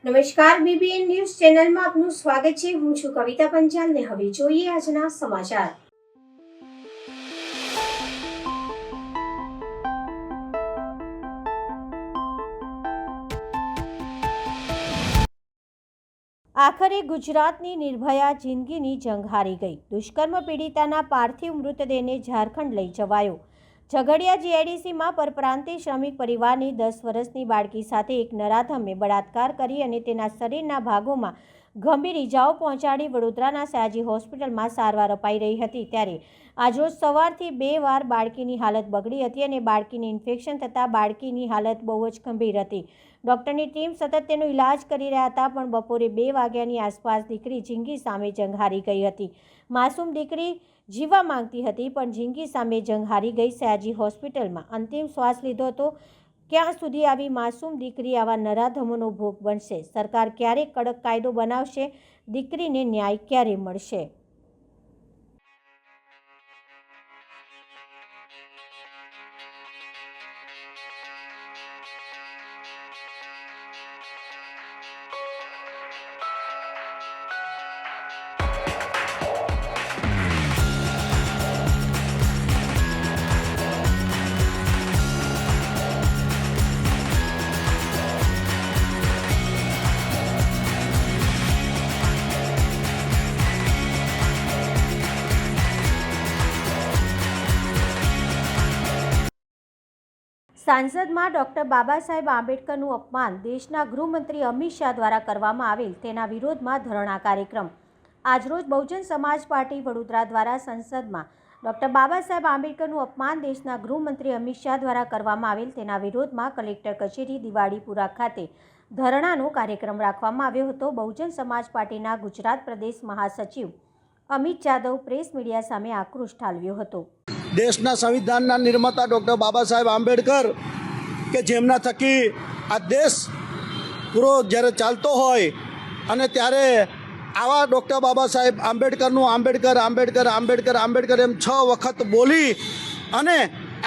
નમસ્કાર, BBN news ચેનલમાં આપનું સ્વાગત છે। હું છું કવિતા પંચાલ ને હવે જોઈએ આજના સમાચાર। આખરે ગુજરાતની નિર્ભયા જિંદગીની જંગ હારી ગઈ। દુષ્કર્મ પીડિતાના પાર્થિવ મૃતદેહને ઝારખંડ લઈ જવાયો। ઝઘડિયા જીઆઈડીસીમાં પરપ્રાંતીય શ્રમિક પરિવારની 10 વર્ષની બાળકી સાથે એક નરાધમે બળાત્કાર કરી અને તેના શરીરના ભાગોમાં ગંભીર ઇજાઓ પહોંચાડી વડોદરાના સયાજી હોસ્પિટલમાં સારવાર અપાઈ રહી હતી। ત્યારે આજરોજ સવારથી 2 વાર બાળકીની હાલત બગડી હતી અને બાળકીને ઇન્ફેક્શન થતાં બાળકીની હાલત બહુ જ ગંભીર હતી। ડૉક્ટરની ટીમ સતત તેનો ઇલાજ કરી રહ્યા હતા, પણ બપોરે 2 વાગ્યાની આસપાસ દીકરી જિંદગી સામે જંગ હારી ગઈ હતી। માસૂમ દીકરી જીવવા માંગતી હતી, પણ જિંદગી સામે જંગ હારી ગઈ। સયાજી હોસ્પિટલમાં અંતિમ શ્વાસ લીધો હતો। ક્યાં સુધી આવી માસૂમ દીકરી આવા નરાધમોનો ભોગ બનશે? સરકાર ક્યારે કડક કાયદો બનાવશે? દીકરીને ન્યાય ક્યારે મળશે? સાંસદમાં ડૉક્ટર બાબા સાહેબ આંબેડકરનું અપમાન દેશના ગૃહમંત્રી અમિત શાહ દ્વારા કરવામાં આવેલ તેના વિરોધમાં ધરણા કાર્યક્રમ। આજરોજ બહુજન સમાજ પાર્ટી વડોદરા દ્વારા સંસદમાં ડૉક્ટર બાબા સાહેબ આંબેડકરનું અપમાન દેશના ગૃહમંત્રી અમિત શાહ દ્વારા કરવામાં આવેલ તેના વિરોધમાં કલેક્ટર કચેરી દિવાળીપુરા ખાતે ધરણાનો કાર્યક્રમ રાખવામાં આવ્યો હતો। બહુજન સમાજ પાર્ટીના ગુજરાત પ્રદેશ મહાસચિવ અમિત જાદવ પ્રેસ મીડિયા સામે આક્રોશ ઠાલવ્યો હતો। દેશના સંવિધાનના નિર્માતા ડૉક્ટર બાબા સાહેબ આંબેડકર કે જેમના થકી આ દેશ પૂરો જ્યારે ચાલતો હોય અને ત્યારે આવા ડૉક્ટર બાબા સાહેબ આંબેડકરનું આંબેડકર આંબેડકર આંબેડકર આંબેડકર એમ 6 વખત બોલી અને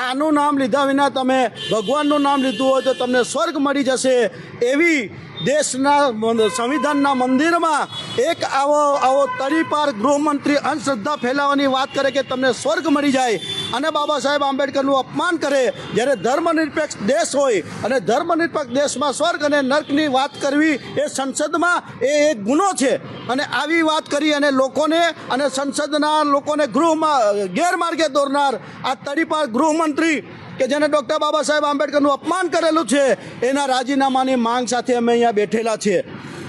આનું નામ લીધા વિના તમે ભગવાનનું નામ લીધું હોય તો તમને સ્વર્ગ મળી જશે એવી દેશના સંવિધાનના મંદિરમાં એક આવો તડીપાર ગૃહમંત્રી અંધશ્રદ્ધા ફેલાવવાની વાત કરે કે તમને સ્વર્ગ મળી જાય અને બાબા સાહેબ આંબેડકરનું અપમાન કરે। જ્યારે ધર્મનિરપેક્ષ દેશ હોય અને ધર્મનિરપેક્ષ દેશમાં સ્વર્ગ અને નર્કની વાત કરવી એ સંસદમાં એ એક ગુનો છે અને આવી વાત કરી અને લોકોને અને સંસદના લોકોને ગૃહમાં ગેરમાર્ગે દોરનાર આ તડીપાર ગૃહમંત્રી કે જેને ડૉક્ટર બાબા સાહેબ આંબેડકરનું અપમાન કરેલું છે એના રાજીનામાની માંગ સાથે અમે અહીંયા બેઠેલા છીએ।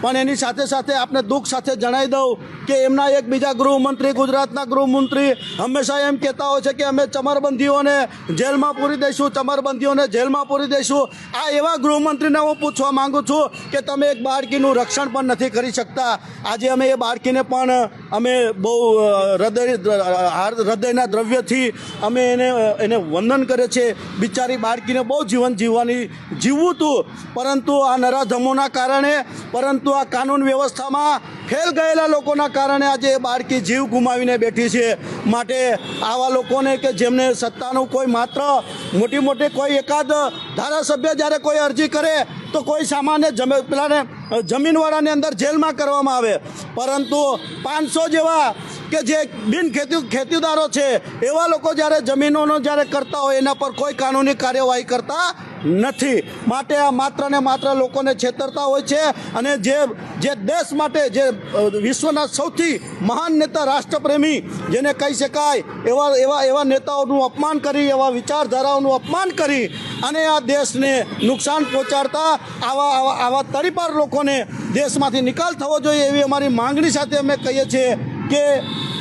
પણ એની સાથે સાથે આપણે દુઃખ સાથે જણાવી દઉં કે એમના એક બીજા ગૃહમંત્રી ગુજરાતના ગૃહમંત્રી હંમેશા એમ કહેતા હોય છે કે અમે ચમરબંધીઓને જેલમાં પૂરી દઈશું, ચમરબંધીઓને જેલમાં પૂરી દઈશું। આ એવા ગૃહમંત્રીને હું પૂછવા માગું છું કે તમે એક બાળકીનું રક્ષણ પણ નથી કરી શકતા। આજે અમે એ બાળકીને પણ અમે બહુ હૃદયના દ્રવ્યથી અમે એને વંદન કરે છે। બિચારી બાળકીને બહુ જીવન જીવવું હતું, પરંતુ આ નરાધમોના કારણે, પરંતુ આ કાનૂન વ્યવસ્થામાં ફેલ ગયેલા લોકોના કારણે આજે એ બાળકી જીવ ગુમાવીને બેઠી છે। માટે આવા લોકોને કે જેમને સત્તાનું કોઈ માત્ર મોટી કોઈ એકાદ ધારાસભ્ય જ્યારે કોઈ અરજી કરે તો કોઈ સામાન્ય પેલાને જમીનવાળાની અંદર જેલમાં કરવામાં આવે, પરંતુ 500 જેવા કે જે ખેતીદારો છે એવા લોકો જ્યારે જમીનોનો જ્યારે કરતા હોય એના પર કોઈ કાનૂની કાર્યવાહી કરતા નથી। માટે આ માત્ર ને માત્ર લોકોને છેતરતા હોય છે અને જે દેશ માટે જે વિશ્વના સૌથી મહાન નેતા રાષ્ટ્રપ્રેમી જેને કહી શકાય એવા નેતાઓનું અપમાન કરી, એવા વિચારધારાઓનું અપમાન કરી અને આ દેશને નુકસાન પહોંચાડતા આવા તડીપાર લોકોને દેશમાંથી નિકાલ થવો જોઈએ એવી અમારી માંગણી સાથે અમે કહીએ છીએ કે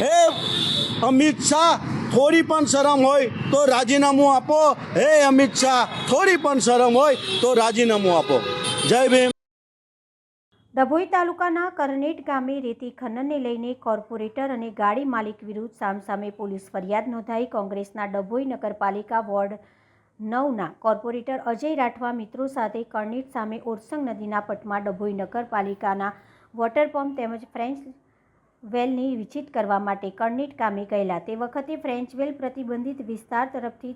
હે અમિત શાહ, થોડી પણ શરમ હોય તો રાજીનામું આપો। હે અમિત શાહ, થોડી પણ શરમ હોય તો રાજીનામું આપો। જય ભીમ। ડભોઈ તાલુકાના કરનેટ ગામે રેતી ખનનને લઈને કોર્પોરેટર અને ગાડી માલિક વિરુદ્ધ સામસામે પોલીસ ફરિયાદ નોંધાઈ। કોંગ્રેસના ડભોઈ નગરપાલિકા વોર્ડ 9ના કોર્પોરેટર અજય રાઠવા મિત્રો સાથે કરનેટ સામે ઓરસંગ નદીના પટમાં ડભોઈ નગરપાલિકાના વોટરપંપ તેમજ ફ્રેન્ચ વેલની વિઝિટ કરવા માટે કરનેટ ગામે ગયેલા। તે વખતે ફ્રેન્ચ વેલ પ્રતિબંધિત વિસ્તાર તરફથી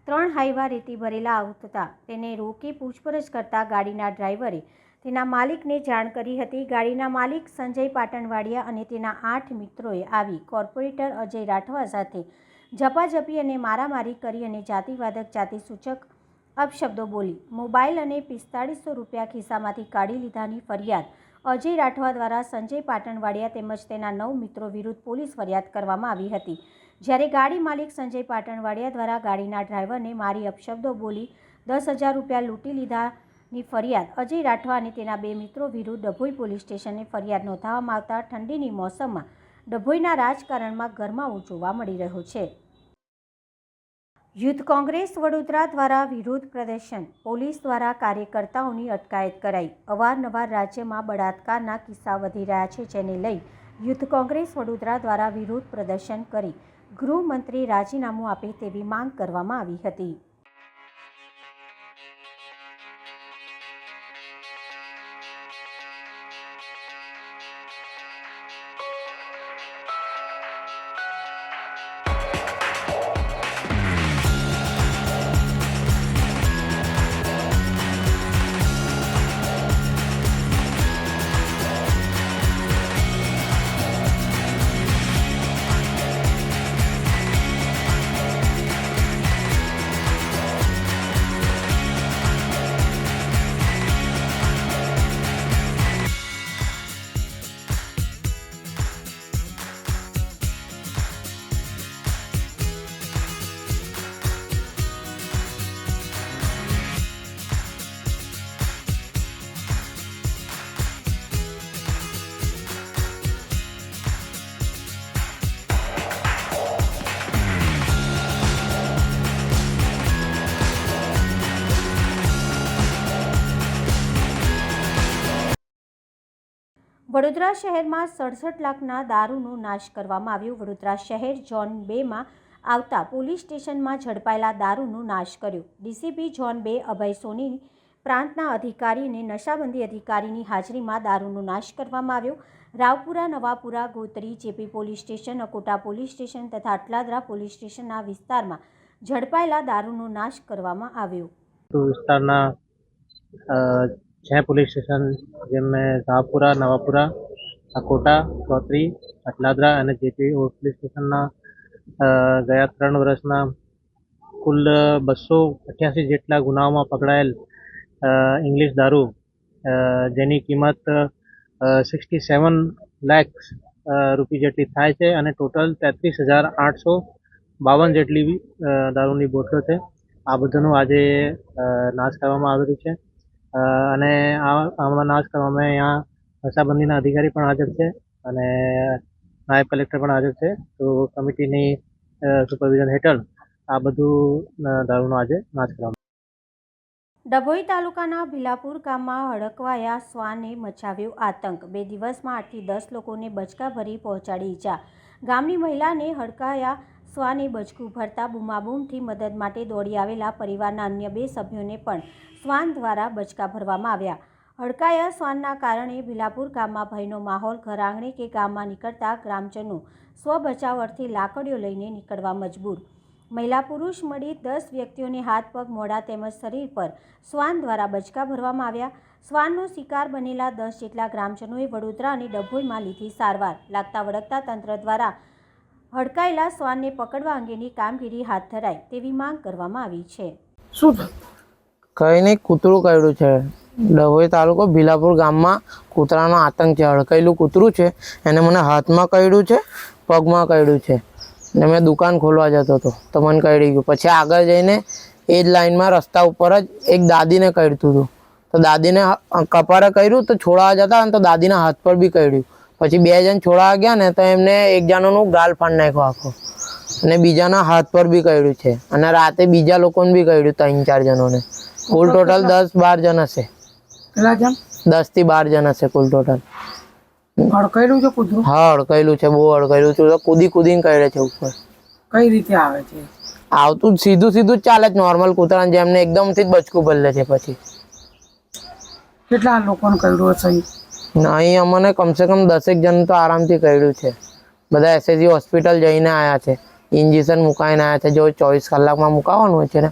3 હાઈવા રેતી ભરેલા આવતા તેને રોકી પૂછપરછ કરતા ગાડીના ડ્રાઈવરે તેના માલિકને જાણ કરી હતી. ગાડીના માલિક સંજય પાટણવાડિયા અને તેના 8 મિત્રોએ આવી કોર્પોરેટર અજય રાઠવા સાથે ઝપાઝપી અને મારામારી કરી અને જાતિવાદક જાતિસૂચક અપશબ્દો બોલી મોબાઈલ અને 4500 રૂપિયા ખિસ્સામાંથી કાઢી લીધાની ફરિયાદ અજય રાઠવા દ્વારા સંજય પાટણવાડિયા તેમજ તેના 9 મિત્રો વિરુદ્ધ પોલીસ ફરિયાદ કરવામાં આવી હતી. જ્યારે ગાડી માલિક સંજય પાટણવાડિયા દ્વારા ગાડીના ડ્રાઈવરને મારી અપશબ્દો બોલી 10,000 રૂપિયા લૂંટી લીધાની ફરિયાદ અજય રાઠવા અને તેના 2 મિત્રો વિરુદ્ધ ડભોઈ પોલીસ સ્ટેશને ફરિયાદ નોંધાવવામાં આવતા ઠંડીની મોસમમાં ડભોઈના રાજકારણમાં ગરમાવો જોવા મળી રહ્યો છે. યુથ કોંગ્રેસ વડોદરા દ્વારા વિરોધ પ્રદર્શન. પોલીસ દ્વારા કાર્યકર્તાઓની અટકાયત કરાઈ. અવારનવાર રાજ્યમાં બળાત્કારના કિસ્સા વધી રહ્યા છે, જેને લઈ યુથ કોંગ્રેસ વડોદરા દ્વારા વિરોધ પ્રદર્શન કરી ગૃહમંત્રી રાજીનામું આપે તેવી માંગ કરવામાં આવી હતી. વડોદરા શહેરમાં 67 લાખના દારૂનો નાશ કરવામાં આવ્યો. વડોદરા શહેર ઝોન 2માં આવતા પોલીસ સ્ટેશનમાં ઝડપાયેલા દારૂનો નાશ કર્યો. ડીસીપી ઝોન 2 અભય સોની પ્રાંતના અધિકારી અને નશાબંધી અધિકારીની હાજરીમાં દારૂનો નાશ કરવામાં આવ્યો. Raopura, Navapura, Gotri, JP police station, Akota police station તથા અટલાદરા પોલીસ સ્ટેશનના વિસ્તારમાં ઝડપાયેલા દારૂનો નાશ કરવામાં આવ્યો. વિસ્તારના 6 પોલીસ સ્ટેશન જેમાં રાવપુરા, નવાપુરા, અકોટા, ગોત્રી, અટલાદરા અને જેપી પોલીસ સ્ટેશનના ગયા 3 વર્ષના કુલ 288 જેટલા ગુનાઓમાં પકડાયેલ ઇંગ્લિશ દારૂ જેની કિંમત 67 લાખ રૂપિયા જેટલી થાય છે અને ટોટલ 33,852 જેટલી દારૂની બોટલો છે. આ બધાનું આજે નાશ કરવામાં આવેલું છે અને આમાં નાશ કરવામાં અહીંયા નશાબંધીના અધિકારી પણ હાજર છે અને નાયબ કલેક્ટર પણ હાજર છે. તો કમિટીની સુપરવિઝન હેઠળ આ બધું દારૂનો આજે નાશ કરવામાં. ડભોઈ તાલુકાના ભીલાપુર ગામમાં હડકવાયા શ્વાને મચાવ્યો આતંક. 2 દિવસમાં 8 થી 10 લોકોને બચકા ભરી પહોંચાડી ઈજા. ગામની મહિલાને હડકાયા શ્વાને બચકું ભરતા બૂમાબૂમથી મદદ માટે દોડી આવેલા પરિવારના અન્ય 2 સભ્યોને પણ શ્વાન દ્વારા બચકા ભરવામાં આવ્યા. હડકાયા શ્વાનના કારણે ભીલાપુર ગામમાં ભયનો માહોલ. ઘર આંગણે કે ગામમાં નીકળતા ગ્રામજનો સ્વબચાવ અર્થે લાકડીઓ લઈને નીકળવા મજબૂર. મહિલા પુરુષ મળી 10 વ્યક્તિઓને હાથ, પગ, મોઢા તેમજ શરીર પર શ્વાન દ્વારા બચકા ભરવામાં આવ્યા. શ્વાનનો શિકાર બનેલા 10 જેટલા ગ્રામજનોએ વડોદરા અને ડભોઈમાં લીધી સારવાર. લાગતા વળગતા તંત્ર દ્વારા હડકાયેલા શ્વાનને પકડવા અંગેની કામગીરી હાથ ધરાય તેવી માંગ કરવામાં આવી છે. શું કઈ નહીં, કૂતરું કર્યું છે. ડભોઈ તાલુકો ભીલાપુર ગામમાં કૂતરાનો આતંક છે. હડકાયેલું કૂતરું છે, એને મને હાથમાં કર્યું છે, પગમાં કર્યું છે ને મેં દુકાન ખોલવા જતો હતો તો મને કરી ગયું. પછી આગળ જઈને એ જ લાઈનમાં રસ્તા ઉપર જ એક દાદીને કર્યું હતું. તો દાદીને કપારે કર્યું તો છોડાવા જતા અને તો દાદીના હાથ પર બી કર્યું. પછી 2 જણ છોડાવા ગયા ને તો એમને એક જણાનું ગાલ ફાડી નાખ્યો આખો અને બીજાના હાથ પર બી કર્યું છે અને રાતે બીજા લોકોને બી કર્યું 3-4 જણોને. કુલ ટોટલ 10-12 જણ હશે. કેટલા જણ? 10 થી 12 જણ હશે કુલ ટોટલ. હડકાયેલું છે કૂતરું? હા, હડકાયેલું છે, બહુ હડકાયેલું છે. કૂદીને કરે છે ઉપર. કઈ રીતે આવે છે? આવતું સીધું જ ચાલે છે નોર્મલ કૂતરાને જેમને એકદમથી જ બચકું ભરી લે છે. પછી કેટલા લોકોને કર્યું હશે? અહીં અમને કમસે કમ 10 જણ તો આરામથી કર્યું છે. બધા એસએસજી હોસ્પિટલ જઈને આવ્યા છે, ઇન્જેક્શન મુકાઈને આવ્યા છે. જો 24 કલાકમાં મુકાવવાનું હોય છે ને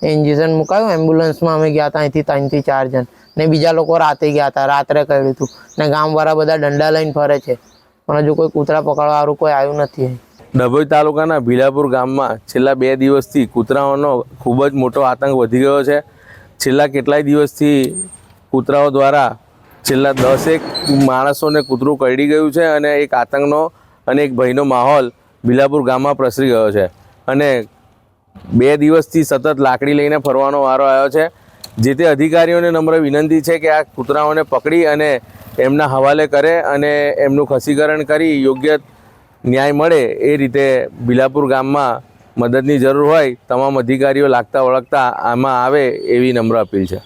ઇન્જેક્શન મુકાયું. એમ્બ્યુલન્સમાં અમે ગયા હતા અહીંથી 3 થી 4 જણ, ને બીજા લોકો રાતે ગયા હતા. રાત્રે કર્યું હતું, ને ગામવાળા બધા દંડા લઈને ફરે છે, પણ હજુ કોઈ કૂતરા પકડવાવાળું કોઈ આવ્યું નથી. ડભોઈ તાલુકાના ભીલાપુર ગામમાં છેલ્લા 2 દિવસથી કૂતરાઓનો ખૂબ જ મોટો આતંક વધી ગયો છે. છેલ્લા કેટલાય દિવસથી કૂતરાઓ દ્વારા છેલ્લા 10 માણસોને કૂતરું કરડી ગયું છે, અને એક આતંકનો અને એક ભયનો માહોલ ભીલાપુર ગામમાં પ્રસરી ગયો છે. અને 2 દિવસથી સતત લાકડી લઈને ફરવાનો વારો આવ્યો છે. જે તે અધિકારીઓને નમ્ર વિનંતી છે કે આ કૂતરાઓને પકડી અને એમના હવાલે કરે અને એમનું ખસીકરણ કરી યોગ્ય ન્યાય મળે એ રીતે ભીલાપુર ગામમાં મદદની જરૂર હોય તમામ અધિકારીઓ લાગતા વળગતા આમાં આવે એવી નમ્ર અપીલ છે.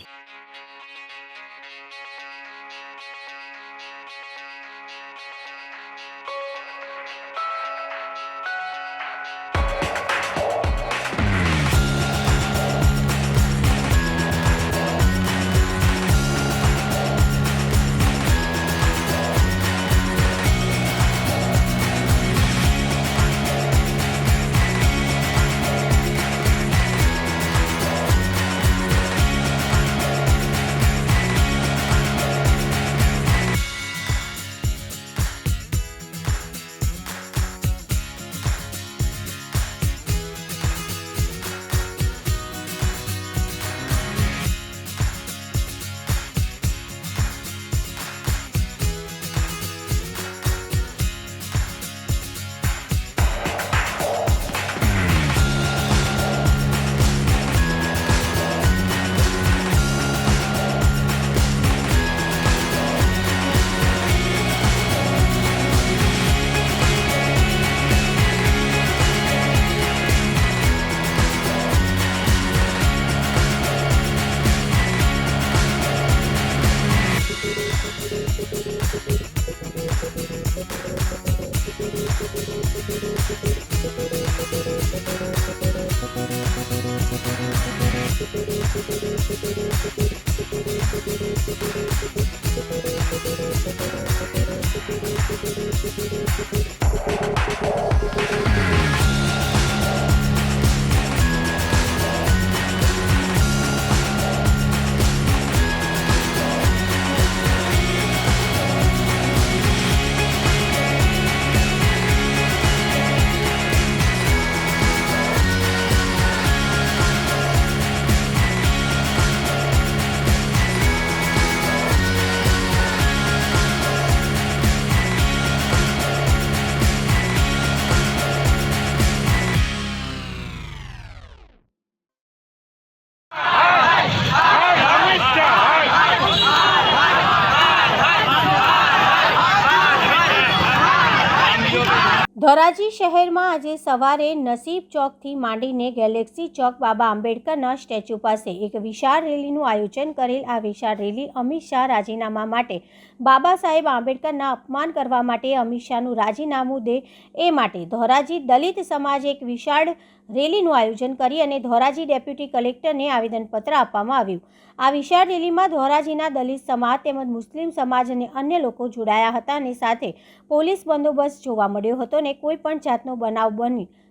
ધોરાજી શહેરમાં આજે સવારે નસીબ ચોકથી માંડીને ગેલેક્સી ચોક બાબા આંબેડકરના સ્ટેચ્યુ પાસે એક વિશાળ રેલીનું આયોજન કરેલ. આ વિશાળ રેલી અમિત શાહ રાજીનામા માટે, બાબા સાહેબ આંબેડકરના અપમાન કરવા માટે અમિત શાહનું રાજીનામું દે એ માટે ધોરાજી દલિત સમાજે એક વિશાળ રેલીનું આયોજન કરી અને ધોરાજી ડેપ્યુટી કલેક્ટરને આવેદનપત્ર આપવામાં આવ્યું. આ વિશાળ રેલીમાં ધોરાજીના દલિત સમાજ તેમજ મુસ્લિમ સમાજ અને અન્ય લોકો જોડાયા હતા અને સાથે પોલીસ બંદોબસ્ત જોવા મળ્યો હતો અને કોઈ પણ જાતનો બનાવ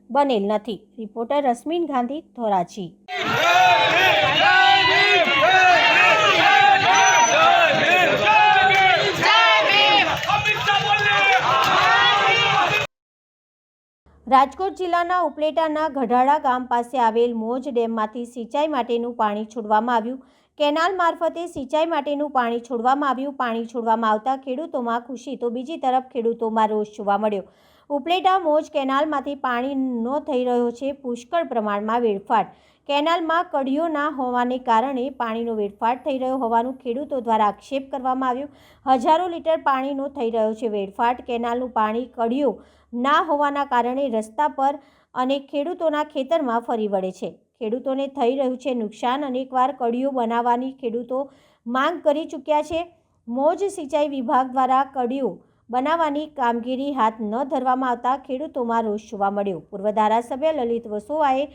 બનેલ નથી. રિપોર્ટર રશ્મિન ગાંધી, ધોરાજી. રાજકોટ જિલ્લાના ઉપલેટાના ગઢાળા ગામ પાસે આવેલ મોજ ડેમમાંથી સિંચાઈ માટેનું પાણી છોડવામાં આવ્યું. કેનાલ મારફતે સિંચાઈ માટેનું પાણી છોડવામાં આવ્યું. પાણી છોડવામાં આવતા ખેડૂતોમાં ખુશી તો બીજી તરફ ખેડૂતોમાં રોષ જોવા મળ્યો. ઉપલેટા મોજ કેનાલમાંથી પાણીનો થઈ રહ્યો છે પુષ્કળ પ્રમાણમાં વેડફાટ. કેનાલમાં કડીઓ ના હોવાને કારણે પાણીનો વેડફાટ થઈ રહ્યો હોવાનું ખેડૂતો દ્વારા આક્ષેપ કરવામાં આવ્યો. હજારો લીટર પાણીનો થઈ રહ્યો છે વેડફાટ. કેનાલનું પાણી કડીઓ ના હોવાના કારણે રસ્તા પર અને ખેડૂતોના ખેતરમાં ફરી વળે છે. ખેડૂતોને થઈ રહ્યું છે નુકસાન. અનેકવાર કડીઓ બનાવવાની ખેડૂતો માંગ કરી ચૂક્યા છે. મોજ સિંચાઈ વિભાગ દ્વારા કડીઓ બનાવવાની કામગીરી હાથ ન ધરવામાં આવતા ખેડૂતોમાં રોષ જોવા મળ્યો. પૂર્વ ધારાસભ્ય લલિત વસોવાએ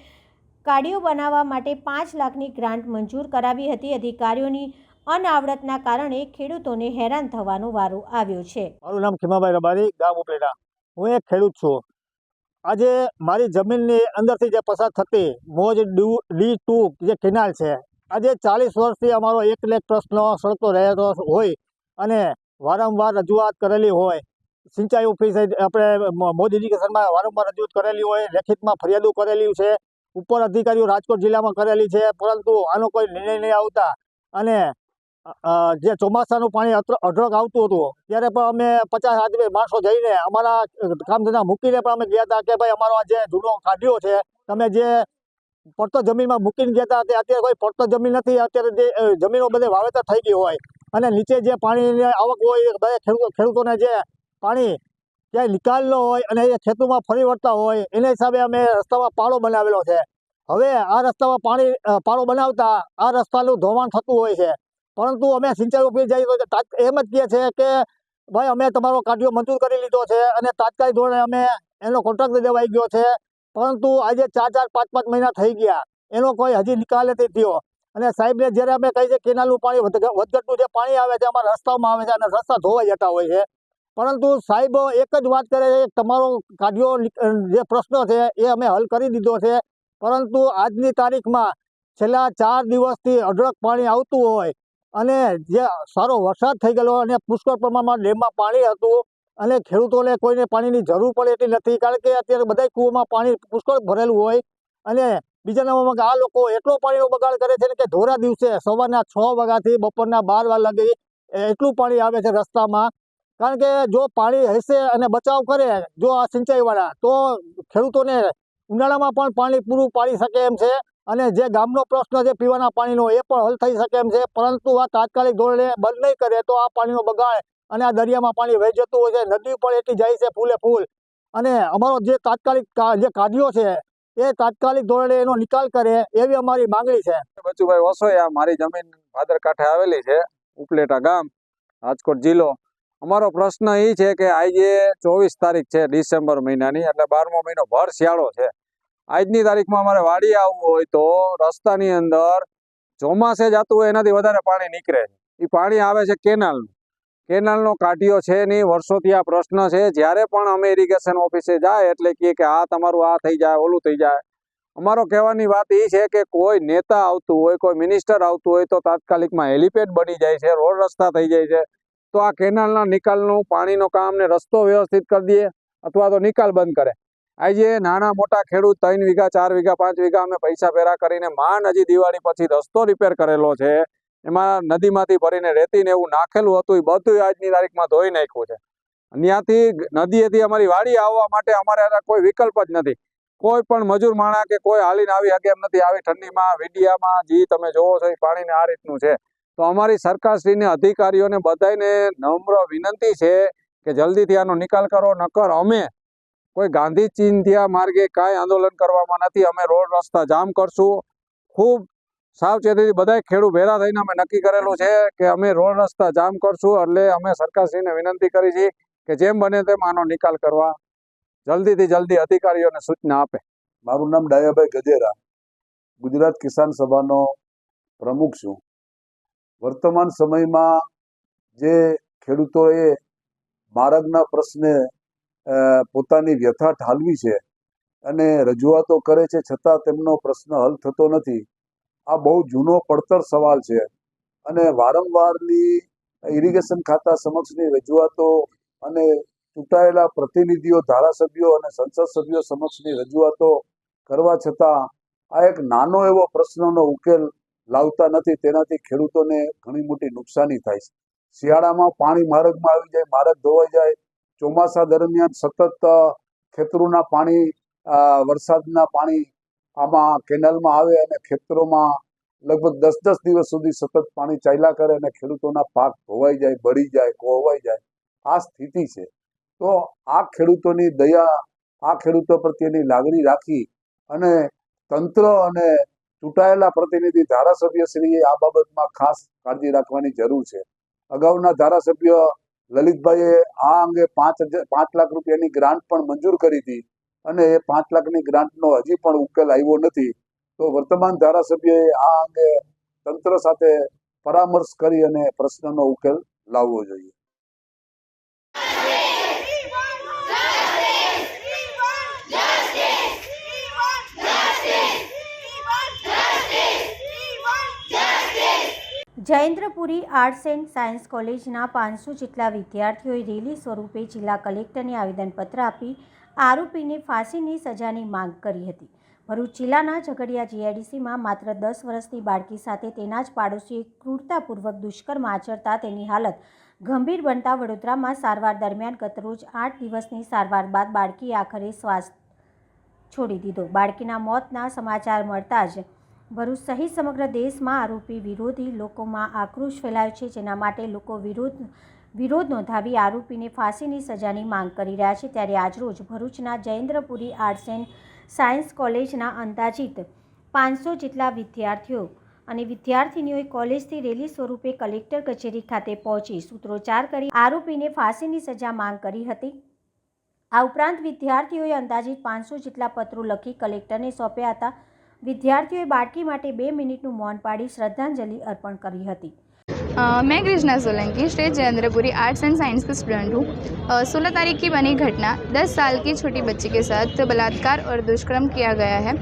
કાડીઓ બનાવવા માટે 5 લાખની ગ્રાન્ટ મંજૂર કરાવી હતી. અધિકારીઓની અનાવડતના કારણે ખેડૂતોને હેરાન થવાનો વારો આવ્યો છે. મારું નામ ખીમાભાઈ રબારી, ગામ ઉપલેટા. હું એક ખેડૂત છું. આજે મારી જમીનની અંદરથી જે પસાર થતી મોજ D2 જે કેનાલ છે, આજે 40 વર્ષથી અમારો એક લેખ પ્રશ્ન સળગતો રહેતો હોય અને વારંવાર રજૂઆત કરેલી હોય, સિંચાઈ ઓફિસ આપણે મોજ ઇરિગેશનમાં વારંવાર રજૂઆત કરેલી હોય, લેખિતમાં ફરિયાદો કરેલી છે, ઉપર અધિકારીઓ રાજકોટ જિલ્લામાં કરેલી છે, પરંતુ આનો કોઈ નિર્ણય નહીં આવતા અને જે ચોમાસાનું પાણી અઢળક આવતું હતું ત્યારે પણ અમે 50 આદમી માણસો જઈને અમારા કામ ધંધા મૂકીને પણ અમે ગયા હતા કે ભાઈ અમારો આ જે જૂનો કાઢ્યો છે તમે જે પડતર જમીનમાં મૂકીને ગયા હતા તે અત્યારે કોઈ પડતર જમીન નથી. અત્યારે જે જમીનો બધે વાવેતર થઈ ગઈ હોય અને નીચે જે પાણીની આવક હોય બધા ખેડૂતોને જે પાણી ક્યાંય નિકાલ ન હોય અને એ ખેતરમાં ફરી વળતા હોય એના હિસાબે અમે રસ્તામાં પાળો બનાવેલો છે. હવે આ રસ્તામાં પાળો બનાવતા આ રસ્તાનું ધોવાણ થતું હોય છે, પરંતુ અમે સિંચાઈ ઓફિસ જઈએ તો એમ જ કહે છે કે ભાઈ અમે તમારો કાઢ્યો મંજૂર કરી લીધો છે અને તાત્કાલિક ધોરણે અમે એનો કોન્ટ્રાક્ટ દેવાઈ ગયો છે, પરંતુ આજે 4-4, 5-5 મહિના થઈ ગયા એનો કોઈ હજી નિકાલ નથી થયો. અને સાહેબને જ્યારે અમે કહીએ છીએ કેનાલનું પાણી વધઘટનું જે પાણી આવે છે અમારા રસ્તામાં આવે છે અને રસ્તા ધોવાઈ જતા હોય છે, પરંતુ સાહેબ એક જ વાત કરે છે તમારો કાઢ્યો જે પ્રશ્ન છે એ અમે હલ કરી દીધો છે, પરંતુ આજની તારીખમાં છેલ્લા 4 દિવસથી અઢળક પાણી આવતું હોય અને જે સારો વરસાદ થઈ ગયેલો અને પુષ્કળ પ્રમાણમાં ડેમમાં પાણી હતું અને ખેડૂતોને કોઈને પાણીની જરૂર પડે એટલી નથી, કારણ કે અત્યારે બધા કૂવામાં પાણી પુષ્કળ ભરેલું હોય. અને બીજા નંબરમાં આ લોકો એટલો પાણીનો બગાડ કરે છે કે ધોરા દિવસે સવારના 6 વાગ્યાથી બપોરના 12 વાગ્યા લગી એટલું પાણી આવે છે રસ્તામાં. કારણ કે જો પાણી હશે અને બચાવ કરે જો આ સિંચાઈવાળા તો ખેડૂતોને ઉનાળામાં પણ પાણી પૂરું પાડી શકે એમ છે અને જે ગામનો પ્રશ્ન છે પીવાના પાણીનો એ પણ હલ થઈ શકે એમ છે, પરંતુ આ તાત્કાલિક ધોરણે બંધ નહીં કરે તો આ પાણીનો બગાડ અને આ દરિયામાં પાણી વહી જતું હોય છે, નદી પણ એટલી જાય છે ફૂલે ફૂલ. અને અમારો જે તાત્કાલિક જે કાઢ્યો છે એ તાત્કાલિક ધોરણે એનો નિકાલ કરે એવી અમારી માંગણી છે. બચુભાઈ વસોયા, મારી જમીન ભાદર કાંઠે આવેલી છે, ઉપલેટા ગામ, રાજકોટ જિલ્લો. અમારો પ્રશ્ન એ છે કે આજે 24 તારીખ છે ડિસેમ્બર મહિનાની, એટલે 12મો મહિનો ભર શિયાળો છે. આજની તારીખમાં અમારે વાડી આવવું હોય તો રસ્તાની અંદર ચોમાસે જતું હોય એનાથી વધારે પાણી નીકળે છે. એ પાણી આવે છે કેનાલનો કાઢ્યો છે નહીં, વર્ષોથી આ પ્રશ્ન છે. જ્યારે પણ અમે ઇરિગેશન ઓફિસે જાય એટલે કે આ તમારું આ થઈ જાય ઓલું થઈ જાય. અમારો કહેવાની વાત એ છે કે કોઈ નેતા આવતું હોય, કોઈ મિનિસ્ટર આવતું હોય તો તાત્કાલિકમાં હેલિપેડ બની જાય છે, રોડ રસ્તા થઈ જાય છે, તો આ કેનાલના નિકાલનું પાણીનો કામ ને રસ્તો વ્યવસ્થિત કરી દે અથવા તો નિકાલ બંધ કરે. આજે નાના મોટા ખેડૂત 3 વીઘા 4 વીઘા 5 વીઘા અમે પૈસા ભેરા કરીને માંડ હજી દિવાળી પછી રસ્તો રિપેર કરેલો છે, એમાં નદીમાંથી ભરીને રેતીને એવું નાખેલું હતું એ બધું આજની તારીખમાં ધોઈ નાખ્યું છે. ત્યાંથી નદીએથી અમારી વાડી આવવા માટે અમારે કોઈ વિકલ્પ જ નથી. કોઈ પણ મજૂર માણા કે કોઈ હાલીને આવી શકે એમ નથી. આવી ઠંડીમાં વિડીયામાં જે તમે જોવો છો એ પાણીને આ રીતનું છે. તો અમારી સરકારશ્રીને અધિકારીઓને બધાને નમ્ર વિનંતી છે કે જલ્દીથી આનો નિકાલ કરો, નકર અમે કોઈ ગાંધી ચિંધ્યા માર્ગે કાંઈ આંદોલન કરવામાં નથી. અમે રોડ રસ્તા જામ કરશું. ખૂબ સાવચેતીથી બધા ખેડૂત ભેરા થઈને અમે નક્કી કરેલું છે કે અમે રોડ રસ્તા જામ કરશું. એટલે અમે સરકારશ્રીને વિનંતી કરી છે કે જેમ બને તેમ આનો નિકાલ કરવા જલ્દીથી જલ્દી અધિકારીઓને સૂચના આપે. મારું નામ ડાયાભાઈ ગજેરા, ગુજરાત કિસાન સભાનો પ્રમુખ છું. વર્તમાન સમયમાં જે ખેડૂતોએ માર્ગના પ્રશ્ને પોતાની વ્યથા ઠાલવી છે અને રજૂઆતો કરે છે, છતાં તેમનો પ્રશ્ન હલ થતો નથી. આ બહુ જૂનો પડતર સવાલ છે અને વારંવારની ઇરિગેશન ખાતા સમક્ષની રજૂઆતો અને ચૂંટાયેલા પ્રતિનિધિઓ, ધારાસભ્યો અને સંસદ સભ્યો સમક્ષની રજૂઆતો કરવા છતાં આ એક નાનો એવો પ્રશ્નનો ઉકેલ લાવતા નથી. તેનાથી ખેડૂતોને ઘણી મોટી નુકસાની થાય છે. શિયાળામાં પાણી માર્ગમાં આવી જાય, માર્ગ ધોવાઈ જાય. ચોમાસા દરમિયાન સતત ખેતરોના પાણી, વરસાદના પાણી આમાં કેનાલમાં આવે અને ખેતરોમાં લગભગ 10-10 દિવસ સુધી સતત પાણી ચાલ્યા કરે અને ખેડૂતોના પાક ધોવાઈ જાય, બળી જાય, કોહવાઈ જાય. આ સ્થિતિ છે. તો આ ખેડૂતોની દયા, આ ખેડૂતો પ્રત્યેની લાગણી રાખી અને તંત્ર અને ચૂંટાયેલા પ્રતિનિધિ ધારાસભ્યશ્રીએ આ બાબતમાં ખાસ કાળજી રાખવાની જરૂર છે. અગાઉના ધારાસભ્ય લલિતભાઈએ આ અંગે 5 લાખ રૂપિયાની ગ્રાન્ટ પણ મંજૂર કરી હતી અને એ 5 લાખની ગ્રાન્ટનો હજી પણ ઉકેલ આવ્યો નથી. તો વર્તમાન ધારાસભ્યએ આ અંગે તંત્ર સાથે પરામર્શ કરી અને પ્રશ્નનો ઉકેલ લાવવો જોઈએ. જય જયેન્દ્રપુરી આર્ટ્સ એન્ડ સાયન્સ કોલેજના 500 જેટલા વિદ્યાર્થીઓએ રેલી સ્વરૂપે જિલ્લા કલેક્ટરને આવેદનપત્ર આપી આરોપીને ફાંસીની સજાની માંગ કરી હતી. ભરૂચ જિલ્લાના ઝઘડિયા જીઆઈડીસીમાં માત્ર 10 વર્ષની બાળકી સાથે તેના જ પાડોશીએ ક્રૂરતાપૂર્વક દુષ્કર્મ આચરતા તેની હાલત ગંભીર બનતા વડોદરામાં સારવાર દરમિયાન ગતરોજ 8 દિવસની સારવાર બાદ બાળકીએ આખરે શ્વાસ છોડી દીધો. બાળકીના મોતના સમાચાર મળતા જ ભરૂચ સહિત સમગ્ર દેશમાં આરોપી વિરોધી લોકોમાં આક્રોશ ફેલાયો છે, જેના માટે લોકો વિરોધ નોંધાવી આરોપીને ફાંસીની સજાની માંગ કરી રહ્યા છે. ત્યારે આજરોજ ભરૂચના જયેન્દ્રપુરી આર્ટ્સ એન્ડ સાયન્સ કોલેજના અંદાજિત 500 જેટલા વિદ્યાર્થીઓ અને વિદ્યાર્થિનીઓએ કોલેજથી રેલી સ્વરૂપે કલેક્ટર કચેરી ખાતે પહોંચી સૂત્રોચ્ચાર કરી આરોપીને ફાંસીની સજા માંગ કરી હતી. આ ઉપરાંત વિદ્યાર્થીઓએ અંદાજિત 500 જેટલા પત્રો લખી કલેક્ટરને સોંપ્યા હતા. વિદ્યાર્થીઓએ બાળકી માટે 2 મિનિટનું મૌન પાડી શ્રદ્ધાંજલિ અર્પણ કરી હતી. मैं Krishna Solanki state Jayendrapuri arts and science का स्टूडेंट हूँ. 16 तारीख की बनी घटना 10 साल की छोटी बच्ची के साथ बलात्कार और दुष्कर्म किया गया है.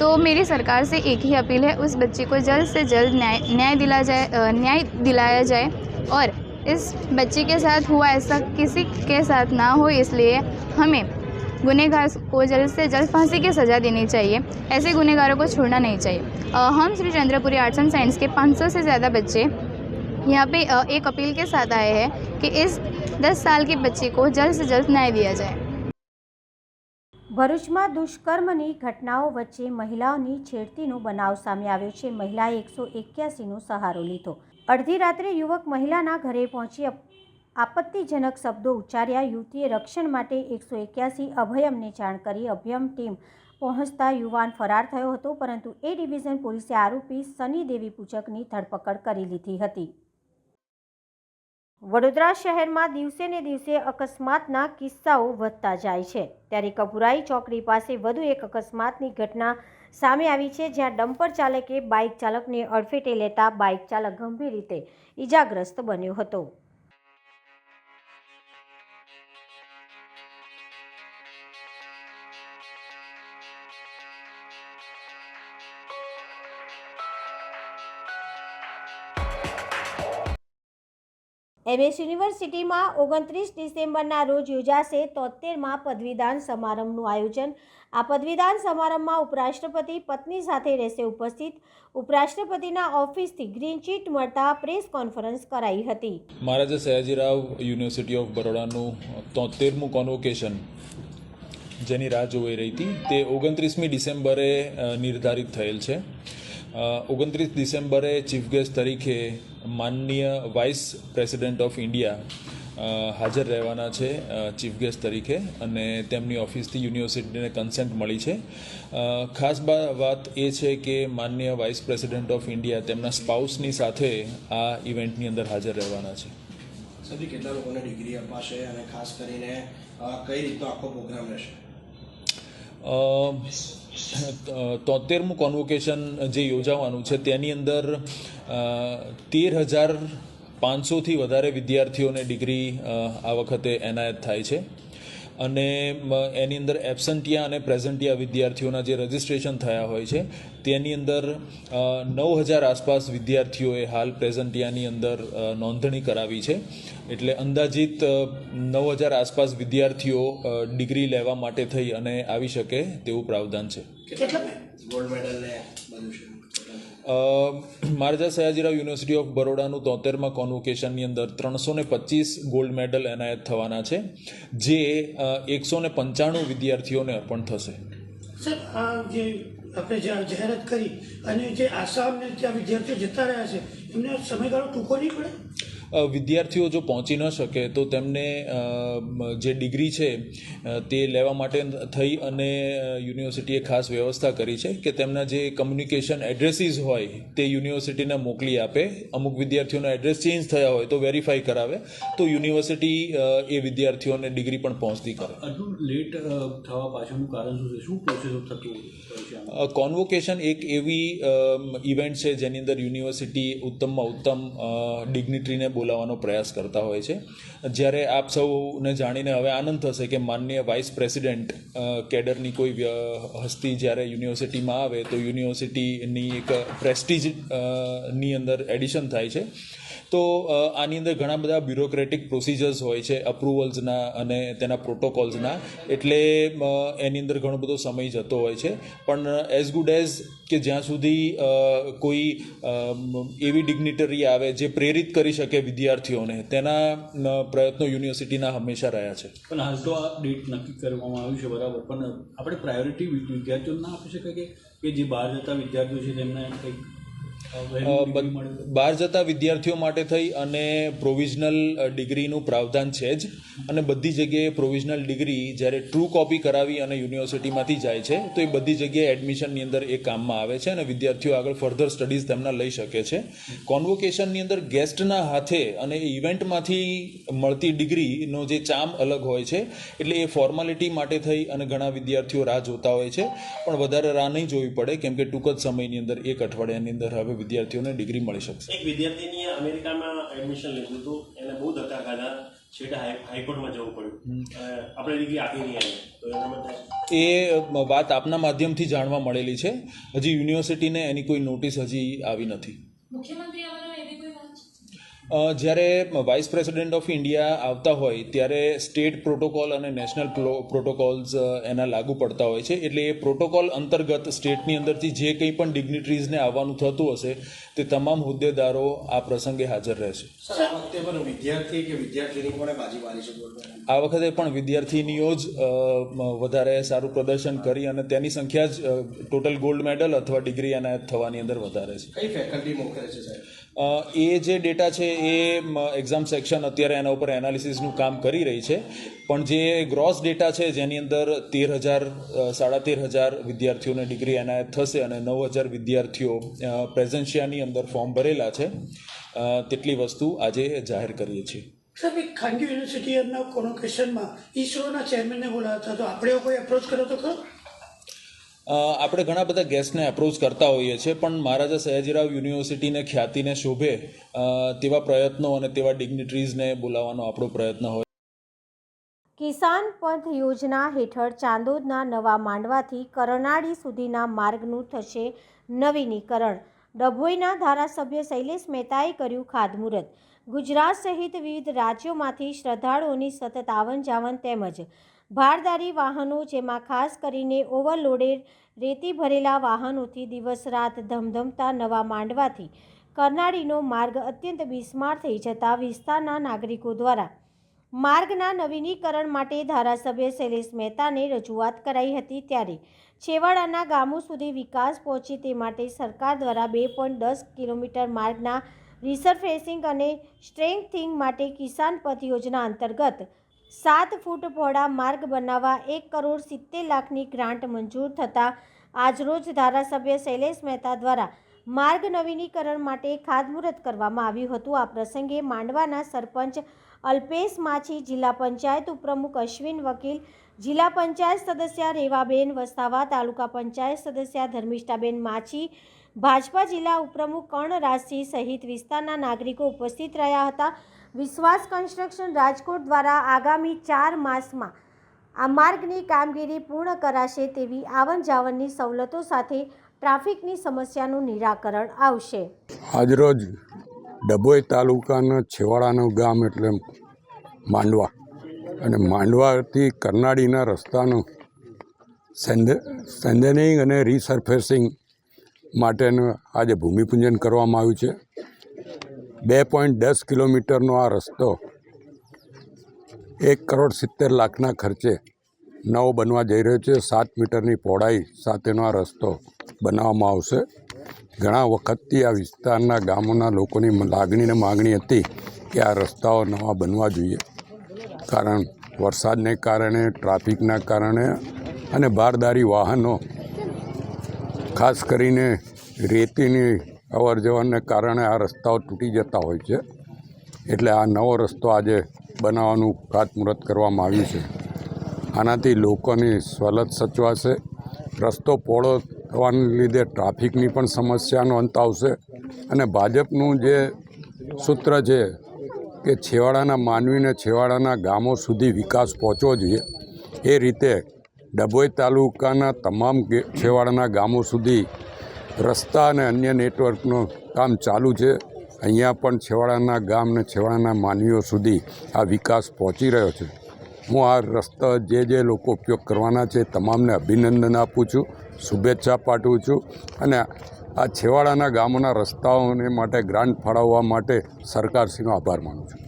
तो मेरी सरकार से एक ही अपील है, उस बच्ची को जल्द से जल्द न्याय दिलाया जाए और इस बच्ची के साथ हुआ ऐसा किसी के साथ ना हो, इसलिए हमें गुनहगार को जल्द से जल्द फांसी की सज़ा देनी चाहिए. ऐसे गुनहगारों को छोड़ना नहीं चाहिए. हम श्री जयेंद्रपुरी आर्ट्स एंड साइंस के 500 से ज़्यादा बच्चे यहाँ पे एक अपील के साथ आए हैं कि इस 10 साल की बच्ची को जल्द से जल्द न्याय दिया जाए. ભરૂચમાં દુષ્કર્મની ઘટનાઓ વચ્ચે મહિલાઓની છેડતીનો બનાવ સામે આવ્યો છે. મહિલાએ 181નો સહારો લીધો. અડધી રાત્રે યુવક મહિલાના ઘરે પહોંચી આપત્તિજનક શબ્દો ઉચ્ચાર્યા. યુવતીએ રક્ષણ માટે 181 અભયમને જાણ કરી. અભયમ ટીમ પહોંચતા યુવાન ફરાર થયો હતો, પરંતુ એ ડિવિઝન પોલીસે આરોપી સની દેવી પૂજકની ધરપકડ કરી લીધી હતી. વડોદરા શહેરમાં દિવસે ને દિવસે અકસ્માતના કિસ્સાઓ વધતા જાય છે. ત્યારે કપુરાઈ ચોકડી પાસે વધુ એક અકસ્માતની ઘટના સામે આવી છે, જ્યાં ડમ્પર ચાલકે બાઇક ચાલકને અડફેટે લેતા બાઇક ચાલક ગંભીર રીતે ઈજાગ્રસ્ત બન્યો હતો. એમએસ યુનિવર્સિટીમાં 29 ડિસેમ્બરના રોજ યોજાશે 73મા પદવીદાન સમારંભનું આયોજન. આ પદવીદાન સમારંભમાં ઉપરાષ્ટ્રપતિ પત્ની સાથે રહેશે ઉપસ્થિત. ઉપરાષ્ટ્રપતિના ઓફિસથી ગ્રીન ચીટ મળતા પ્રેસ કોન્ફરન્સ કરાઈ હતી. Maharaja Sayajirao university of બરોડાનું 73મું convocation જેની રાહ જોઈ રહી હતી તે 29મી ડિસેમ્બરે નિર્ધારિત થયેલ છે. 29 ડિસેમ્બરે ચીફ ગેસ્ટ તરીકે માનનીય વાઇસ પ્રેસિડેન્ટ ઓફ ઇન્ડિયા હાજર રહેવાના છે ચીફ ગેસ્ટ તરીકે, અને તેમની ઓફિસથી યુનિવર્સિટીને કન્સેન્ટ મળી છે. ખાસ વાત એ છે કે માનનીય વાઇસ પ્રેસિડેન્ટ ઓફ ઇન્ડિયા તેમના સ્પાઉસની સાથે આ ઇવેન્ટની અંદર હાજર રહેવાના છે. સદી કેટલા લોકોને ડિગ્રી અપાશે અને ખાસ કરીને કઈ રીતનો આખો પ્રોગ્રામ રહેશે? 73મું કોન્વોકેશન જે યોજાવાનું છે તેની અંદર 13,500થી વધારે વિદ્યાર્થીઓને ડિગ્રી આ વખતે એનાયત થાય છે, અને એની અંદર એબસન્ટિયા અને પ્રેઝન્ટિયા વિદ્યાર્થીઓના જે રજિસ્ટ્રેશન થયા હોય છે તેની અંદર 9,000 આસપાસ વિદ્યાર્થીઓએ હાલ પ્રેઝન્ટિયાની અંદર નોંધણી કરાવી છે. એટલે અંદાજિત 9,000 આસપાસ વિદ્યાર્થીઓ ડિગ્રી લેવા માટે થઈ અને આવી શકે તેવું પ્રાવધાન છે. ગોલ્ડ મેડલ ને બધું છે? મહારાજા સયાજીરાવ યુનિવર્સિટી ઓફ બરોડાનું 73મા કોન્વોકેશનની અંદર 325 ગોલ્ડ મેડલ એનાયત થવાના છે, જે 195 વિદ્યાર્થીઓને અર્પણ થશે. સર, આ જે આપણે જાહેરાત કરી અને જે આસામને ત્યાં વિદ્યાર્થીઓ જતા રહ્યા છે એમને સમયગાળો ટૂંકો નહીં પડે? વિદ્યાર્થીઓ જો પહોંચી ન શકે તો તેમને જે ડિગ્રી છે તે લેવા માટે થઈ અને યુનિવર્સિટીએ ખાસ વ્યવસ્થા કરી છે કે તેમના જે કમ્યુનિકેશન એડ્રેસીસ હોય તે યુનિવર્સિટીને મોકલી આપે. અમુક વિદ્યાર્થીઓના એડ્રેસ ચેન્જ થયા હોય તો વેરીફાઈ કરાવે, તો યુનિવર્સિટી એ વિદ્યાર્થીઓને ડિગ્રી પણ પહોંચતી કરે. આટલું લેટ થવા પાછળનું કારણ શું છે? શું પ્રોસેસ થતું હોય છે? કોન્વોકેશન એક એવી ઇવેન્ટ છે જેની અંદર યુનિવર્સિટી ઉત્તમમાં ઉત્તમ ડિગ્નિટરીને બોલાવવાનો પ્રયાસ કરતા હોય છે. જ્યારે આપ સૌને જાણીને હવે આનંદ થશે કે માનનીય વાઇસ પ્રેસિડેન્ટ કેડરની કોઈ હસ્તી જ્યારે યુનિવર્સિટીમાં આવે તો યુનિવર્સિટીની એક પ્રેસ્ટીજની અંદર એડિશન થાય છે. તો આની અંદર ઘણા બધા બ્યુરોક્રેટિક પ્રોસિજર્સ હોય છે અપ્રુવલ્સના અને તેના પ્રોટોકોલ્સના, એટલે એની અંદર ઘણો બધો સમય જતો હોય છે. પણ એઝ ગુડ એઝ કે જ્યાં સુધી કોઈ એવી ડિગ્નિટરી આવે જે પ્રેરિત કરી શકે વિદ્યાર્થીઓને, તેના પ્રયત્નો યુનિવર્સિટીના હંમેશા રહ્યા છે. પણ હાલ તો આ ડેટ નક્કી કરવામાં આવ્યું છે, બરાબર, પણ આપણે પ્રાયોરિટી વિદ્યાર્થીઓને ના આપી શકાય કે જે બહાર જતા વિદ્યાર્થીઓ છે તેમને કંઈક બહાર જતા વિદ્યાર્થીઓ માટે થઈ અને પ્રોવિઝનલ ડિગ્રીનું પ્રાવધાન છે જ, અને બધી જગ્યાએ પ્રોવિઝનલ ડિગ્રી જ્યારે ટ્રુ કોપી કરાવી અને યુનિવર્સિટીમાંથી જાય છે તો એ બધી જગ્યાએ એડમિશનની અંદર એ કામમાં આવે છે અને વિદ્યાર્થીઓ આગળ ફર્ધર સ્ટડીઝ તેમના લઈ શકે છે. કોન્વોકેશનની અંદર ગેસ્ટના હાથે અને ઇવેન્ટમાંથી મળતી ડિગ્રીનો જે ચામ અલગ હોય છે, એટલે એ ફોર્માલિટી માટે થઈ અને ઘણા વિદ્યાર્થીઓ રાહ જોતા હોય છે. પણ વધારે રાહ નહીં જોવી પડે, કેમ કે ટૂંક જ સમયની અંદર, એક અઠવાડિયાની અંદર હવે વિદ્યાર્થીઓને ડિગ્રી મળી શકશે. એક વિદ્યાર્થીની અમેરિકામાં એડમિશન લીધું હતું, એને બહુ ધક્કા ખાધા, છેલ્લે હાઈકોર્ટમાં જવું પડ્યું, આપણે ડિગ્રી આપી નહીં આવી, તો એના માટે એ વાત આપના માધ્યમથી જાણવા મળેલી છે. હજી યુનિવર્સિટીને એની કોઈ નોટિસ હજી આવી નથી. મુખ્યમંત્રી આવવાનો એવી કોઈ વાત છે? જ્યારે વાઇસ પ્રેસિડેન્ટ ઓફ ઇન્ડિયા આવતા હોય ત્યારે સ્ટેટ પ્રોટોકોલ અને નેશનલ પ્રોટોકોલ્સ એના લાગુ પડતા હોય છે. એટલે એ પ્રોટોકોલ અંતર્ગત સ્ટેટની અંદરથી જે કંઈ પણ ડિગ્નિટરીઝને આવવાનું થતું હશે તે તમામ હોદ્દેદારો આ પ્રસંગે હાજર રહેશે. સર, આ વખતે પણ વિદ્યાર્થી કે વિદ્યાર્થીની પણ બાજી મારી છે? આ વખતે પણ વિદ્યાર્થીનીઓ જ વધારે સારું પ્રદર્શન કરી અને તેની સંખ્યા જ ટોટલ ગોલ્ડ મેડલ અથવા ડિગ્રી એનાયત થવાની અંદર વધારે છે. કઈ ફેકલ્ટી મોકલે છે સાહેબ? એ જે ડેટા છે એ એક્ઝામ સેક્શન અત્યારે એના ઉપર એનાલિસિસનું કામ કરી રહી છે. પણ જે ગ્રોસ ડેટા છે જેની અંદર 13,000 વિદ્યાર્થીઓને ડિગ્રી એનાયત થશે અને 9,000 વિદ્યાર્થીઓ પ્રેઝન્શિયાની અંદર ફોર્મ ભરેલા છે, તેટલી વસ્તુ આજે જાહેર કરીએ છીએ. સાહેબ, એક ખાનગી યુનિવર્સિટીના કોન્વોકેશનમાં ઇસરોના ચેરમેનને બોલાવતા, તો આપણે કોઈ એપ્રોચ કર્યો તો ખરો? આપણે ઘણા બધા ગેસ્ટને એપ્રોચ કરતા હોઈએ છીએ, પણ મહારાજા સયાજીરાવ યુનિવર્સિટીને ખ્યાતિને શોભે તેવા પ્રયત્નો અને તેવા ડિગ્નિટરીઝને બોલાવવાનો આપણો પ્રયત્ન હોય. કિસાન પંથ યોજના હેઠળ ચાંદોદના નવા માંડવાથી કરનાળી સુધીના માર્ગનું થશે નવીનીકરણ. ડભોઈના ધારાસભ્ય શૈલેષ મહેતાએ કર્યું ખાતમુહૂર્ત. ગુજરાત સહિત વિવિધ રાજ્યોમાંથી શ્રદ્ધાળુઓની સતત આવન જાવન તેમજ ભારદારી વાહનો, જેમાં ખાસ કરીને ઓવરલોડેડ રેતી ભરેલા વાહનોથી દિવસ રાત ધમધમતા નવા માંડવાથી કરનાળીનો માર્ગ અત્યંત બિસ્માર થઈ જતા વિસ્તારના નાગરિકો દ્વારા માર્ગના નવીનીકરણ માટે ધારાસભ્ય શૈલેષ મહેતાને રજૂઆત કરાઈ હતી. ત્યારે છેવાડાના ગામો સુધી વિકાસ પહોંચે તે માટે સરકાર દ્વારા 2.10 કિલોમીટર માર્ગના રિસરફેસિંગ અને સ્ટ્રેન્થિંગ માટે કિસાન પથ યોજના અંતર્ગત 7 ફૂટ પહોળા માર્ગ બનાવવા 1,70 લાખની ગ્રાન્ટ મંજૂર થતાં આજરોજ ધારાસભ્ય શૈલેષ મહેતા દ્વારા માર્ગ નવીનીકરણ માટે ખાતમુહૂર્ત કરવામાં આવ્યું હતું. આ પ્રસંગે માંડવાના સરપંચ અલ્પેશ માછી, જિલ્લા પંચાયત ઉપપ્રમુખ અશ્વિન વકીલ, જિલ્લા પંચાયત સદસ્ય રેવાબેન વસાવા, તાલુકા પંચાયત સદસ્ય ધર્મિષ્ઠાબેન માછી, ભાજપા જિલ્લા ઉપપ્રમુખ કર્ણરાજસિંહ સહિત વિસ્તારના નાગરિકો ઉપસ્થિત રહ્યા હતા. વિશ્વાસ કન્સ્ટ્રક્શન રાજકોટ દ્વારા આગામી 4 માસમાં આ માર્ગની કામગીરી પૂર્ણ કરાશે તેવી આવન જાવનની સવલતો સાથે ટ્રાફિકની સમસ્યાનું નિરાકરણ આવશે. આજરોજ ડભોઈ તાલુકાના છેવાડાનું ગામ એટલે માંડવા, અને માંડવાથી કરનાળીના રસ્તાનું સ્ટ્રેન્થનિંગ અને રિસરફેસિંગ માટેનું આજે ભૂમિપૂજન કરવામાં આવ્યું છે. 2.10 કિલોમીટરનો આ રસ્તો 1,70 લાખના ખર્ચે નવો બનવા જઈ રહ્યો છે. 7 મીટરની પહોળાઈ સાથેનો આ રસ્તો બનાવવામાં આવશે. ઘણા વખતથી આ વિસ્તારના ગામોના લોકોની લાગણી અને માગણી હતી કે આ રસ્તાઓ નવા બનવા જોઈએ, કારણ વરસાદને કારણે, ટ્રાફિકના કારણે અને ભારદારી વાહનો, ખાસ કરીને રેતીની અવર જવરને કારણે આ રસ્તાઓ તૂટી જતા હોય છે. એટલે આ નવો રસ્તો આજે બનાવવાનું ખાતમુહૂર્ત કરવામાં આવ્યું છે. આનાથી લોકોની સવલત સચવાશે. રસ્તો પહોળો થવાને લીધે ટ્રાફિકની પણ સમસ્યાનો અંત આવશે. અને ભાજપનું જે સૂત્ર છે કે છેવાડાના માનવીને છેવાડાના ગામો સુધી વિકાસ પહોંચવો જોઈએ. એ રીતે ડભોઈ તાલુકાના તમામ છેવાડાના ગામો સુધી રસ્તા અને અન્ય નેટવર્કનું કામ ચાલુ છે. અહીંયા પણ છેવાડાના ગામ અને છેવાડાના માનવીઓ સુધી આ વિકાસ પહોંચી રહ્યો છે. હું આ રસ્તા જે લોકો ઉપયોગ કરવાના છે તમામને અભિનંદન આપું છું, શુભેચ્છા પાઠવું છું અને આ છેવાડાના ગામોના રસ્તાઓને માટે ગ્રાન્ટ ફાળવવા માટે સરકારશ્રીનો આભાર માનું છું.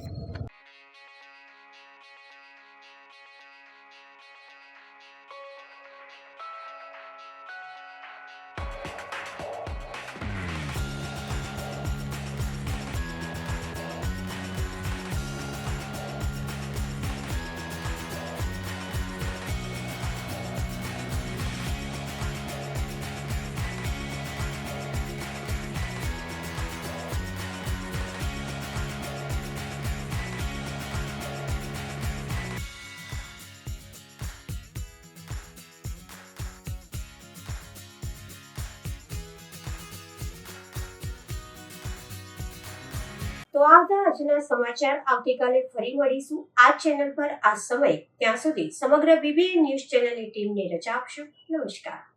તો આ હતા આજના સમાચાર. આવતીકાલે ફરી મળીશું આ ચેનલ પર આ સમય. ત્યાં સુધી સમગ્ર BBN ન્યૂઝ ચેનલની ટીમને રજા આપશો. નમસ્કાર.